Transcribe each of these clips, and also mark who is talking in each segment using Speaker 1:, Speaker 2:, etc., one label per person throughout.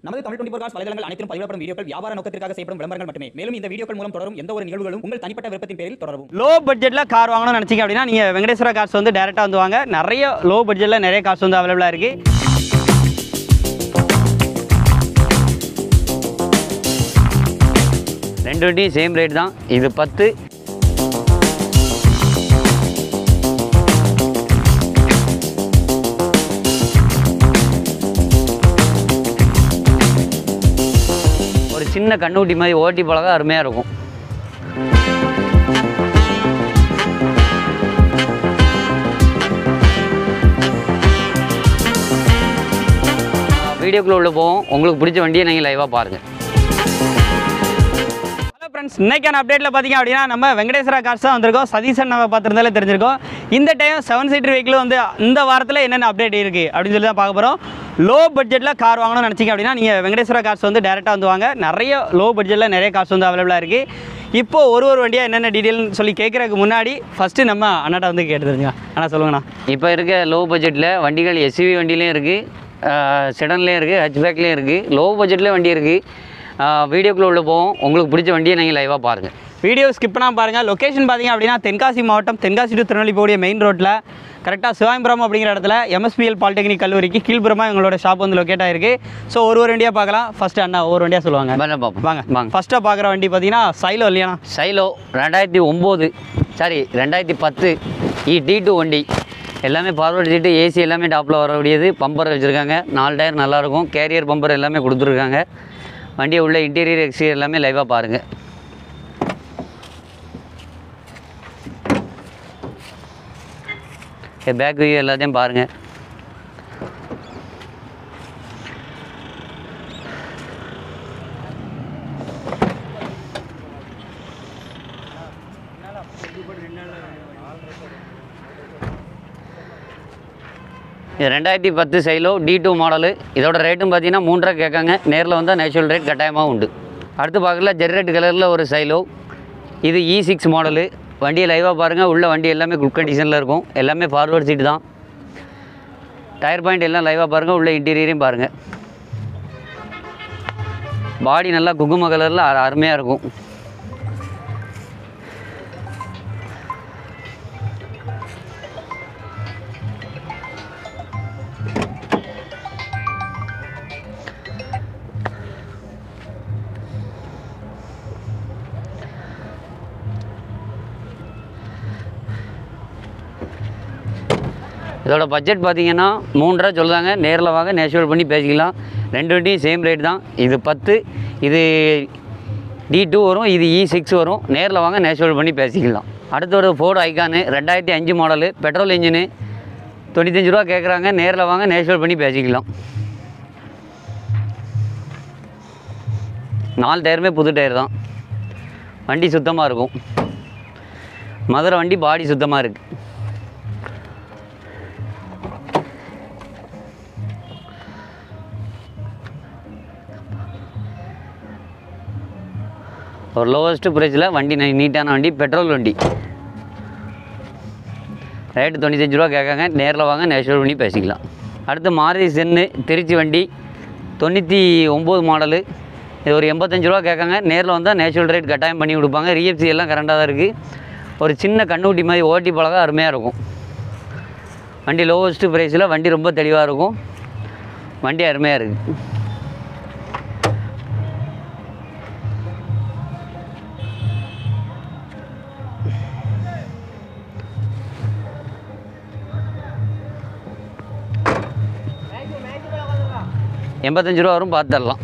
Speaker 1: நமது தமிழ் 24 காஸ் வலைதளங்கள் அனைத்தும் பதிவிடப்படும் வீடியோக்கள் வியாபார நோக்கத்திற்காக செய்யப்படும் விளம்பரங்கள் மட்டுமே. மேலும் இந்த வீடியோக்கள் மூலம் தொடரும் எந்த ஒரு நிகழ்வுகளும் உங்கள் தனிப்பட்ட விருப்பத்தின் பேரில் தொடரவும்.
Speaker 2: லோ பட்ஜெட்ல கார் வாங்கணும்னு நினைச்சீங்க அப்படின்னா நீங்க வெங்கடேஸ்வரா கார்ஸ் வந்து டைரக்டா வந்து வாங்க. நிறைய லோ பட்ஜெட்ல நிறைய கார்ஸ் வந்து அவைலபிளா இருக்கு.
Speaker 3: ரெண்டு வண்டியும் சேம் ரேட் தான். இது 10, ஒரு சின்ன கண்ணூட்டி மாதிரி ஓட்டி பழக அருமையாக இருக்கும். வீடியோக்குள்ளே உள்ள போவோம். உங்களுக்கு பிடிச்ச வண்டியை நீங்கள் லைவாக பாருங்கள்.
Speaker 2: ஃப்ரெண்ட்ஸ், இன்னைக்கான அப்டேட்டில் பார்த்தீங்க அப்படின்னா நம்ம வெங்கடேஸ்வரா கார்ஸ் தான் வந்திருக்கோம். சதீஷன் நம்ம பார்த்துருந்தாலே தெரிஞ்சிருக்கோம். இந்த டைம் 7 சீட்டர் வெஹிக்கிள் வந்து இந்த வாரத்தில் என்னென்ன அப்டேட் இருக்குது அப்படின்னு சொல்லி தான் பார்க்க போகிறோம். லோ பட்ஜெட்டில் கார் வாங்கணும்னு நினச்சிங்க அப்படின்னா நீங்கள் வெங்கடேஸ்வரா கார்ஸ் வந்து டேரெக்டாக வந்து வாங்க. நிறைய லோ பட்ஜெட்டில் நிறைய கார்ஸ் வந்து அவைலபிளாக இருக்குது. இப்போது ஒரு வண்டியாக என்னென்ன டீட்டெயில்னு சொல்லி கேட்குறதுக்கு முன்னாடி ஃபஸ்ட்டு நம்ம அண்ணாட்ட வந்து கேட்டு தெரிஞ்சுங்க. அண்ணா சொல்லுங்கண்ணா.
Speaker 3: இப்போ இருக்க லோ பட்ஜெட்டில் வண்டிகள் எஸ்யூவி வண்டிலையும் இருக்குது, செடன்லேயும் இருக்குது, ஹட்ச்பேக்லேயும் இருக்குது, லோ பட்ஜெட்லேயும் வண்டி இருக்குது. வீடியோக்குள்ளே உள்ள போவோம். உங்களுக்கு பிடிச்ச வண்டியை நீங்கள் லைவாக பாருங்கள்.
Speaker 2: வீடியோ ஸ்கிப் பண்ணாமல் பாருங்கள். லொக்கேஷன் பார்த்தீங்க அப்படின்னா தென்காசி மாவட்டம் தென்காசி டு திருநெல்வேலி போகிற மெயின் ரோட்டில் கரெக்டாக சிவாயம்புரம் அப்படிங்கிற இடத்துல எம்எஸ்பிஎல் பாலிடெக்னிக் கல்லூரிக்கு கீழ்புறமாக எங்களோட ஷாப் வந்து லொக்கேட் ஆகிருக்கு. ஸோ ஒரு வண்டியாக பார்க்கலாம். ஃபஸ்ட்டு அண்ணா ஒரு வண்டியாக சொல்லுவாங்க.
Speaker 3: பார்ப்போம்
Speaker 2: வாங்க.
Speaker 3: வாங்க.
Speaker 2: ஃபஸ்ட்டாக பார்க்குற வண்டி பார்த்தீங்கன்னா சைலோ இல்லையாண்ணா?
Speaker 3: சைலோ 2010 D2 வண்டி. எல்லாமே ஃபார்வர்டு சீட்டு, ஏசி எல்லாமே டாப்பில் வரக்கூடியது. பம்பர் வச்சுருக்காங்க. 4 டயர் நல்லாயிருக்கும். கேரியர் பம்பர் எல்லாமே கொடுத்துருக்காங்க. வண்டியை உள்ள இன்டீரியர் எக்ஸ்டீரியர் எல்லாமே லைவாக பாருங்கள். பேக் வியூ எல்லாத்தையும் பாருங்கள். இது 2010 சைலோ D2 மாடலு. இதோட ரேட்டும் பார்த்தீங்கன்னா 3.5 கேட்காங்க. நேரில் வந்தால் நேச்சுரல் ரேட் கட்டாயமாக உண்டு. அடுத்து பார்க்கல ஜெர்ரெட் கலரில் ஒரு சைலோ. இது E6 மாடலு. வண்டியை லைவாக பாருங்கள். உள்ள வண்டி எல்லாமே குட் கண்டிஷனில் இருக்கும். எல்லாமே ஃபார்வர்டு சீட்டு தான். டயர் பாயிண்ட் எல்லாம் லைவாக பாருங்கள். உள்ள இன்டீரியரையும் பாருங்கள். பாடி நல்லா குங்கும கலரில் அருமையாக இருக்கும். இதோட பட்ஜெட் பார்த்தீங்கன்னா 3.5 சொல்லுதாங்க. நேரில் வாங்க, நேச்சுரல் பண்ணி பேசிக்கலாம். ரெண்டு வண்டியும் சேம் ரேட் தான். இது 10, இது D2 வரும், இது E6 வரும். நேரில் வாங்க, நேச்சுரல் பண்ணி பேசிக்கலாம். அடுத்த ஒரு ஃபோர்டு ஐகானு 2005 மாடலு, பெட்ரோல் இன்ஜினு, 95 ரூபா கேட்குறாங்க. நேரில் வாங்க, நேச்சுரல் பண்ணி பேசிக்கலாம். 4 டயருமே புது டயர் தான். வண்டி சுத்தமாக இருக்கும். மதுரை வண்டி, பாடி சுத்தமாக இருக்குது. ஒரு லோவஸ்ட்டு ப்ரைஸில் வண்டி நீட்டான வண்டி, பெட்ரோல் வண்டி. ரேட்டு 95 ரூபா கேட்காங்க. நேரில் வாங்க, நேச்சுரல் பண்ணி பேசிக்கலாம். அடுத்து மாருதி சென்னு திருச்சி வண்டி 99 மாடலு. இது ஒரு 85 ரூபா கேட்காங்க. நேரில் வந்தால் நேச்சுரல் ரேட் கட்டாயம் பண்ணி கொடுப்பாங்க. ரீஎஃப்சி எல்லாம் கரெக்டாக தான் இருக்குது. ஒரு சின்ன கண்ணூட்டி மாதிரி ஓட்டி பழக அருமையாக இருக்கும். வண்டி லோவஸ்ட்டு ப்ரைஸில் வண்டி ரொம்ப தெளிவாக இருக்கும். வண்டி அருமையாக இருக்குது. $85 வரும், பார்த்து தரலாம்.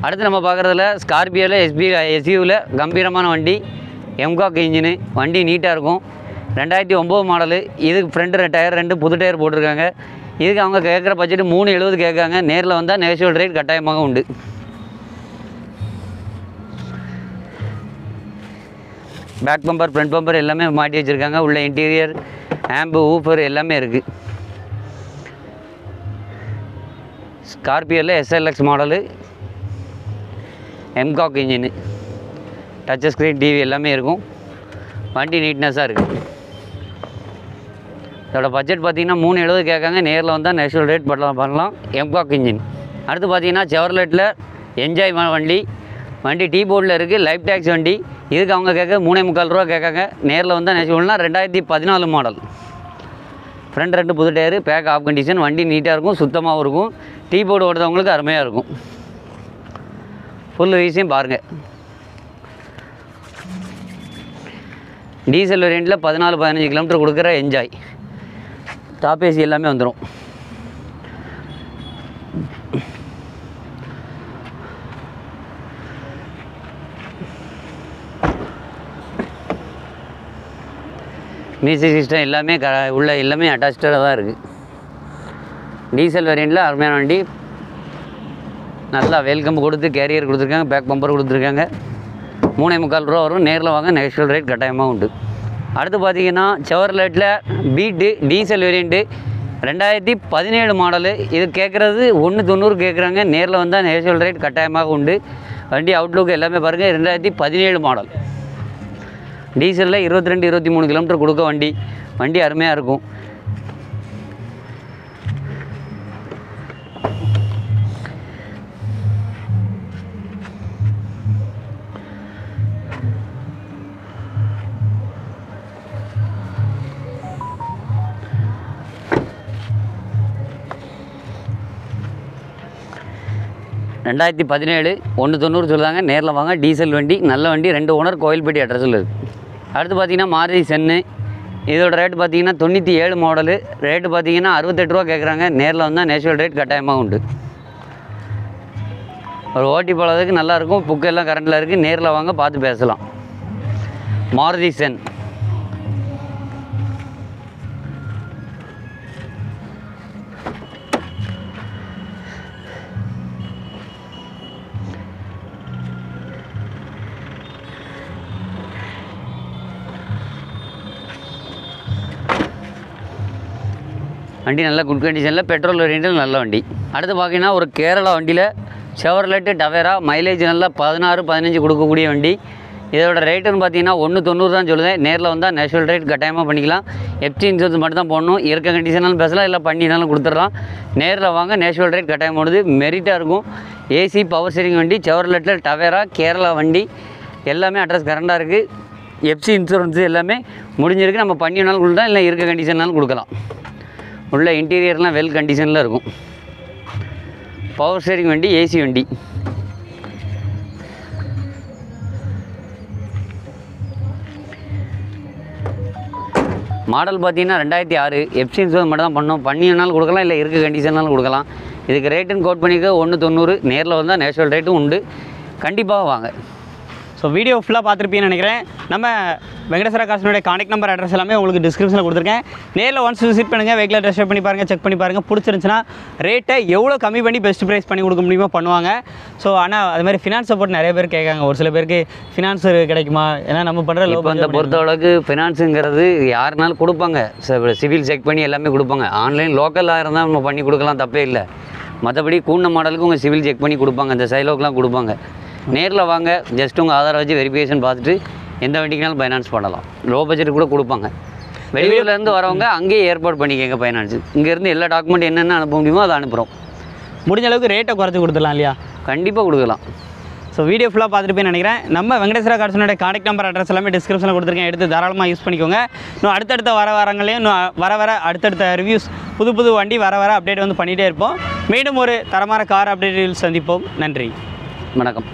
Speaker 3: அடுத்து நம்ம பார்க்குறதுல ஸ்கார்பியோவில் எஸ்யூவில் கம்பீரமான வண்டி, எம்காக் இன்ஜினு. வண்டி நீட்டாக இருக்கும். 2009 மாடலு. இதுக்கு ஃப்ரண்ட் டயர் 2 புது டயர் போட்டிருக்காங்க. இதுக்கு அவங்க கேட்குற பட்ஜெட்டு 370 கேட்காங்க. நேரில் வந்தால் நேச்சுரல் ரேட் கட்டாயமாக உண்டு. பேக் பம்பர், ஃப்ரண்ட் பம்பர் எல்லாமே மாட்டி வச்சுருக்காங்க. உள்ள இன்டீரியர், ஆம்பு, ஊஃபர் எல்லாமே இருக்குது. ஸ்கார்பியோவில் SLX model, mHawk engine, touch screen TV எல்லாமே இருக்கும். வண்டி நீட்னஸாக இருக்குது. இதோட பட்ஜெட் பார்த்திங்கன்னா 370 கேட்காங்க. நேரில் வந்தால் நேச்சுரல் ரேட் பண்ணலாம். எம்காக் இன்ஜின் அடுத்து பார்த்தீங்கன்னா செவர்லெட்டில் என்ஜாய் வண்டி வண்டி டீ போர்டில் இருக்குது, லைஃப் டேக்ஸ் வண்டி. இதுக்கு அவங்க கேட்க 3.25 ரூபா கேட்காங்க. நேரில் வந்தால் நேச்சுரல்னா 2014 மாடல். ஃப்ரண்ட் 2 புது டயரு, பேக் ஆஃப் கண்டிஷன். வண்டி நீட்டாக இருக்கும், சுத்தமாகவும் இருக்கும். டீ போர்டு ஓடுறவங்களுக்கு அருமையாக இருக்கும். ஃபுல் விஷயம் பாருங்கள். டீசல் வேரியண்ட்டில் 14-15 கிலோமீட்டர் கொடுக்குற என்ஜாய். டாப் ஏசி எல்லாமே வந்துடும். மியூசிக் சிஸ்டம் எல்லாமே உள்ள எல்லாமே அட்டாச்சாக தான் இருக்குது. டீசல் வேரியண்ட்டில் அருமையான வண்டி. நல்லா வெல்கம் கொடுத்து கேரியர் கொடுத்துருக்காங்க, பேக் பம்பர் கொடுத்துருக்காங்க. 3.25 ரூபா வரும். நேரில் வாங்க, நெகோஷியபிள் ரேட் கட்டாயமாக உண்டு. அடுத்து பார்த்தீங்கன்னா செவர்லெட்டில் பீட்டு டீசல் வேரியண்ட்டு 2017 மாடலு. இது கேட்குறது 1.90 கேட்குறாங்க. நேரில் வந்தால் நெகோஷியபிள் ரேட் கட்டாயமாக உண்டு. வண்டி அவுட்லுக் எல்லாமே பாருங்கள். 2017 மாடல். டீசலில் 22-23 கிலோமீட்டர் கொடுக்க வண்டி. வண்டி அருமையாக இருக்கும். ரெண்டாயிரத்தி 17 1.90 சொல்லுவாங்க. நேரில் வாங்க. டீசல் வண்டி, நல்ல வண்டி. 2 ஓனர், கோயில்பட்டி அட்ரஸில் இருக்குது. அடுத்து பார்த்தீங்கன்னா மாருதி சென்னு. இதோட ரேட்டு பார்த்தீங்கன்னா 97 மாடலு. ரேட்டு பார்த்தீங்கன்னா 68 ரூபா கேட்குறாங்க. நேரில் வந்தால் நேச்சுரல் ரேட் கட்டாயமாக உண்டு. ஒரு ஓட்டி போகிறதுக்கு நல்லாயிருக்கும். புக்கு எல்லாம் கரண்டில் இருக்குது. நேரில் வாங்க, பார்த்து பேசலாம். மாருதி சென். வண்டி நல்ல குட் கண்டிஷனில், பெட்ரோல் வேரியண்ட்டில் நல்ல வண்டி. அடுத்து பார்த்தீங்கன்னா ஒரு கேரளா வண்டியில் செவர்லெட்டு டவேரா. மைலேஜ் நல்லா 16-15 கொடுக்கக்கூடிய வண்டி. இதோட ரேட்டுன்னு பார்த்தீங்கன்னா 1.90 தான் சொல்லுவேன். நேரில் வந்தால் நேச்சுரல் ரேட் கட்டாயமாக பண்ணிக்கலாம். எஃப்சி இன்சூரன்ஸ் மட்டும் தான் போடணும். இருக்க கண்டிஷனாலும் பேசலாம், இல்லை பண்ணினாலும் கொடுத்துட்றான். நேரில் வாங்க, நேச்சுரல் ரேட் கட்டாயம் போடுது. மெரிட்டாக இருக்கும். ஏசி பவர் ஸ்டீரிங் வண்டி. செவர்லெட்டில் டவேரா கேரளா வண்டி. எல்லாமே அட்ரஸ் கரண்டாக இருக்குது. எஃப்சி இன்சூரன்ஸு எல்லாமே முடிஞ்சிருக்கு. நம்ம பண்ணினாலும் கொடுக்கலாம், இல்லை இருக்க கண்டிஷனாலும் கொடுக்கலாம். உள்ள இன்டீரியர்லாம் வெல் கண்டிஷனில் இருக்கும். பவர் ஸ்டீரிங் வண்டி, ஏசி வண்டி. மாடல் பார்த்தீங்கன்னா 2006. எஃப்சி இன்சூரன்ஸ் மட்டும் தான் பண்ணோம். பண்ணினாலும் கொடுக்கலாம், இல்லை இருக்க கண்டிஷனாலும் கொடுக்கலாம். இதுக்கு ரேட்டுன்னு கோட் பண்ணிக்க 1.90. நேரில் வந்தால் நேச்சுரல் ரேட்டும் உண்டு. கண்டிப்பாக வாங்க.
Speaker 2: ஸோ வீடியோ ஃபுல்லாக பார்த்துருப்பீங்கன்னு நினைக்கிறேன். நம்ம வெங்கடேஸ்வரா கார்ஸினுடைய கான்டாக்ட் நம்பர் அட்ரஸ் எல்லாமே உங்களுக்கு டிஸ்கிரிப்ஷனில் கொடுத்துருக்கேன். நேரில் ஒன்ஸ் விசிட் பண்ணுங்கள். வெஹிக்கிளை டெஸ்ட் பண்ணி பாருங்கள், செக் பண்ணி பாருங்கள். பிடிச்சிருந்துச்சுன்னா ரேட்டை எவ்வளோ கம்மி பண்ணி பெஸ்ட் ப்ரைஸ் பண்ணி கொடுக்க முடியுமோ பண்ணுவாங்க. ஸோ ஆனால் அது மாதிரி ஃபினான்ஸ் சப்போர்ட் நிறைய பேர் கேட்காங்க. ஒரு சில பேருக்கு ஃபினான்ஸ் கிடைக்குமா? ஏன்னா நம்ம பண்ணுற
Speaker 3: இப்போ அந்த பொறுத்தளவுக்கு ஃபினான்ஸுங்கிறது யாருனாலும் கொடுப்பாங்க. சிவில் செக் பண்ணி எல்லாமே கொடுப்பாங்க. ஆன்லைன் லோக்கலாக இருந்தால் நம்ம பண்ணி கொடுக்கலாம், தப்பே இல்லை. மற்றபடி கூண்ட மாடலுக்கு உங்கள் சிவில் செக் பண்ணி கொடுப்பாங்க. இந்த சைலோக்கெலாம் கொடுப்பாங்க. நேரில் வாங்க. ஜஸ்ட் உங்கள் ஆதாரம் வச்சு வெரிஃபிகேஷன் பார்த்துட்டு எந்த வண்டிக்குனாலும் ஃபைனான்ஸ் பண்ணலாம். லோ பட்ஜெட் கூட கொடுப்பாங்க. வெளியூர்லேருந்து வரவங்க அங்கேயே ஏற்பாடு பண்ணிக்கங்க ஃபைனான்ஸு. இங்கேருந்து எல்லா டாக்குமெண்ட் என்னென்ன அனுப்ப முடியுமோ அதை அனுப்புகிறோம்.
Speaker 2: முடிஞ்ச அளவுக்கு ரேட்டை குறைச்சி கொடுத்துடலாம் இல்லையா?
Speaker 3: கண்டிப்பாக கொடுக்கலாம்.
Speaker 2: ஸோ வீடியோ ஃபுல்லாக பார்த்துட்டு நினைக்கிறேன். நம்ம வெங்கடேஸ்வரா கார்ஸினுடைய கான்டாக்ட் நம்பர் அட்ரஸ் எல்லாமே டிஸ்கிரிப்ஷனில் கொடுத்துருக்கேன். எடுத்து தாராளமாக யூஸ் பண்ணிக்கோங்க. இன்னும் அடுத்தடுத்த வாரங்களையும் வர அடுத்தடுத்த ரிவ்யூஸ் புது வண்டி வர அப்டேட் வந்து பண்ணிகிட்டே இருப்போம். மீண்டும் ஒரு தரமான கார் அப்டேட்டில் சந்திப்போம். நன்றி,
Speaker 3: வணக்கம்.